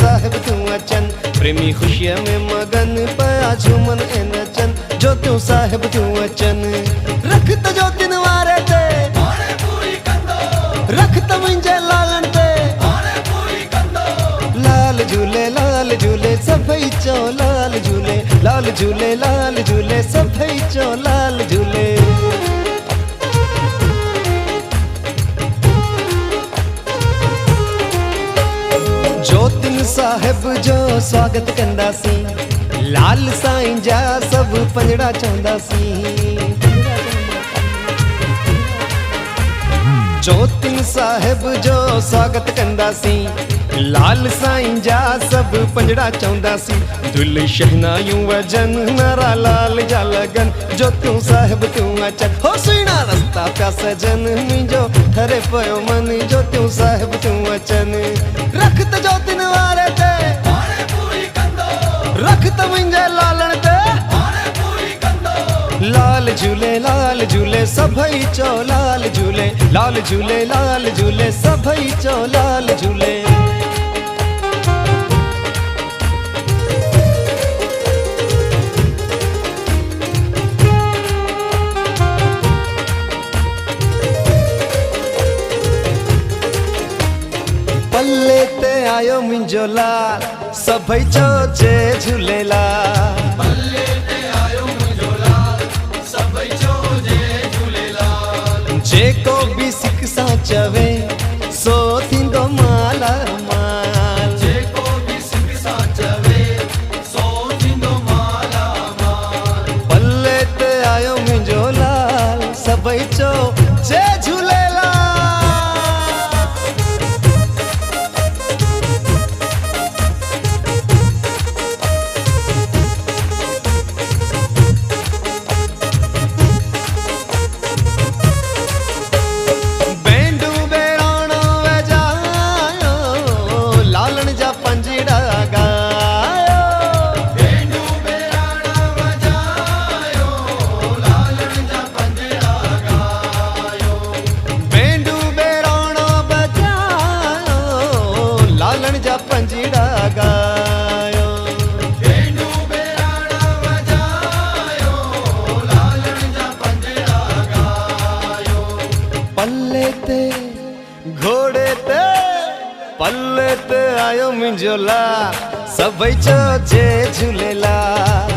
साहिब तूं अचन, प्रेमी ख़ुशीअ में मगन पया झूमन ऐं नचन, जो तूं साहिब तूं अचन। रख त जोतिन वारे ते रख त मुंहिंजे लालण ते, लाल झूले सभई चो लाल झूले, लाल झूले सभई चो लाल झूले। जोतिन साहिब जो स्वागत कंदासीं, लाल साईं जा सब पंजड़ा चवंदासीं। जोतिन साहिब जो स्वागत कंदासीं, लाल साईं जा सब पंजड़ा चवंदासीं। दुल शहनायूं वजन नारा लाल जा लगन, जो तूं साहिब तूं अचन। हो सुहिणा रस्ता पिया सजन, मुंहिंजो ठरे पियो मन, जो तूं साहिब तूं अचन। रख त जोतिन वारे ते रख त मुंहिंजे लालण ते, लाल झूले सभई चो लाल झूले, लाल झूले सभई चो लाल झूले। पल्ले ते आयो मुंहिंजो लाल, सभई चो जय झूलेलाल। पल्ले ते आयो मुंहिंजो लाल, सभई चो जय झूलेलाल। जेको भी सिक सां चवे सो थींदो माला माल, जेको भी सिक सां चवे सो थींदो माला माल। पल्ले ते आयो मुंहिंजो लाल, सभई चो जय झूलेलाल। पंजीड़ा गायो भेंडू बेराणा वजायो, लालण जा पंजड़ा गायो। पल्ले ते घोड़े ते पल्ले ते आयो मुंहिंजो लाल, सभई चो जय झूलेलाल।